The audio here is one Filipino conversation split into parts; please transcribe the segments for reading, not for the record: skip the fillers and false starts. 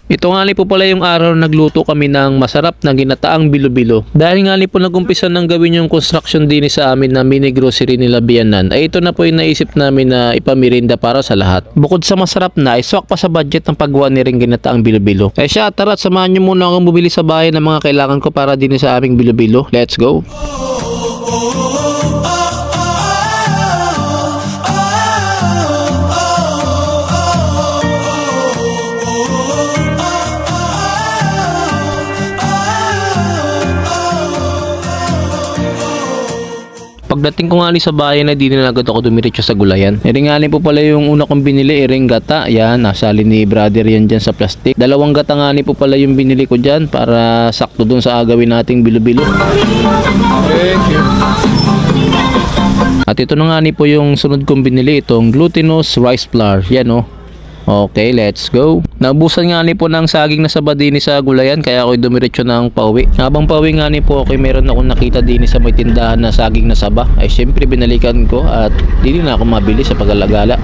Ito nga po pala yung araw na nagluto kami ng masarap na ginataang bilo-bilo. Dahil nga po nag-umpisa ng gawin yung construction din sa amin na mini grocery nila Bianan, ay ito na po yung naisip namin na ipamirinda para sa lahat. Bukod sa masarap na, iswak pa sa budget ng paggawa ni ring ginataang bilo-bilo. Kaya siya, tara, samahan nyo muna akong bumili sa bahay ng mga kailangan ko para din sa aming bilo-bilo. Let's go! Pagdating ko nga sa bahay na di na agad ako dumiretso sa gulayan. Eringanin po pala yung una kong binili, ring gata. Yan, nasali ni brother yan dyan sa plastic. Dalawang gata nga po pala yung binili ko dyan para sakto dun sa agawin nating bilo-bilo. Thank you. At ito na nga po yung sunod kong binili, itong glutinous rice flour. Yan o. Okay, let's go. Naubusan nga po ng saging na saba din sa gulayan kaya ako dumiretso ng pauwi. Habang pauwi nga po ako, meron akong nakita din sa may tindahan na saging na saba. Ay syempre binalikan ko at di na ako mabili sa pag-alagala.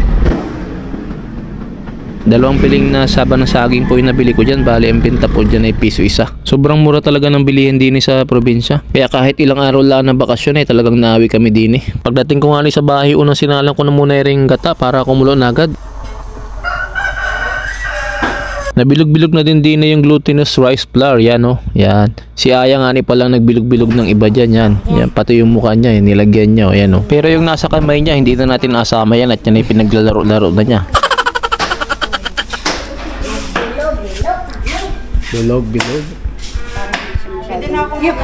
Dalawang piling na saba ng saging po yung nabili ko dyan. Bali ang pinta po dyan ay piso isa. Sobrang mura talaga ng bilihin din sa probinsya. Kaya kahit ilang araw lang ng bakasyon ay talagang nawi kami din. Pagdating ko nga sa bahay, unang sinalang ko na muna yung gata para kumulo na agad. Nabilog-bilog na din yung glutinous rice flour. Yan o. Yan. Si Aya nga palang nagbilog-bilog ng iba dyan. Yan. Yan. Pati yung mukha niya. Yan. Nilagyan niya o. Yan o. Pero yung nasa kamay niya, hindi na natin asama yan at yan ay pinaglalaro-laro na niya. Bilog-bilog.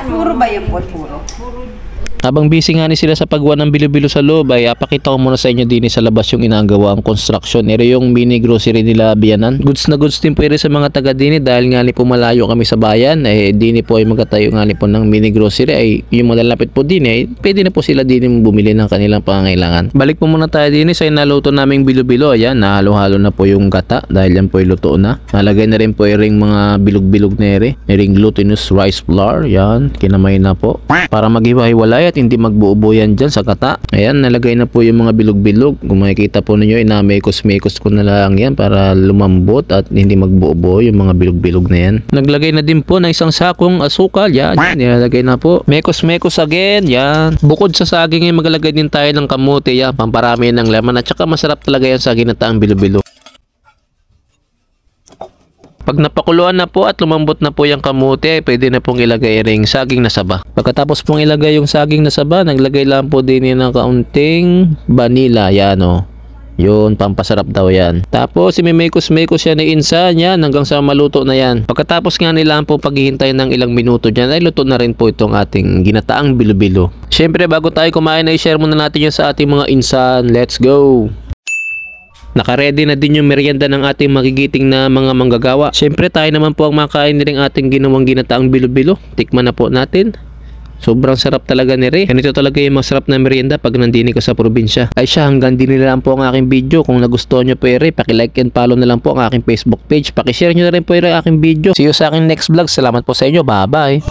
Puro ba yung puro? Habang busy nga sila sa paggawa ng bilo-bilo sa loob, ay pakita ko muna sa inyo din sa labas yung inagawa ang construction. Ere yung mini grocery nila Bianan. Goods na goods din po sa mga taga din dahil nga po malayo kami sa bayan. Din po ay magkatayo nga po ng mini grocery ay yung malalapit po din pwede na po sila din bumili ng kanilang pangangailangan. Balik po muna tayo din sa inaluto naming bilo-bilo. Ayan, nahalo-halo na po yung gata dahil yan po ay luto na. Nalagay na rin po yung mga bilog-bilog na ring glutinous rice flour. Yan, kinamay na po para maghiwa-hiwalay at hindi magbuubo yan dyan sa gata. Ayan, nalagay na po yung mga bilog-bilog. Kung makikita po ninyo, inamekos-mekos ko na lang yan para lumambot at hindi magbuubo yung mga bilog-bilog na yan. Naglagay na din po ng isang sakong asukal. Yan, nilagay na po. Mekos-mekos again. Yan. Bukod sa saging ay maglagay din tayo ng kamote. Yan, pamparami ng laman at saka masarap talaga yan sa ginataang bilo-bilo. Pag napakuluan na po at lumambot na po yung kamote, pwede na pong ilagay ring saging na saba. Pagkatapos pong ilagay yung saging na saba, naglagay lang po din ng kaunting vanilla. Yan o. Yun, pampasarap daw yan. Tapos, imimekos-mekos yan ni insan yan hanggang sa maluto na yan. Pagkatapos nga nila po paghihintay ng ilang minuto dyan, ay luto na rin po itong ating ginataang bilo-bilo. Siyempre, bago tayo kumain, ay share muna natin yan sa ating mga insan. Let's go! Naka-ready na din yung merienda ng ating magigiting na mga manggagawa. Siyempre tayo naman po ang makain ring ating ginawang ginataang bilo-bilo. Tikman na po natin. Sobrang sarap talaga ni Re. Ganito talaga yung masarap na merienda pag nandini ka sa probinsya. Ay siya, hanggang din nila lang po ang aking video. Kung nagustuhan nyo po Re, paki-like and follow na lang po ang aking Facebook page. Paki-share nyo na rin po ang aking video. See you sa aking next vlog. Salamat po sa inyo. Bye-bye.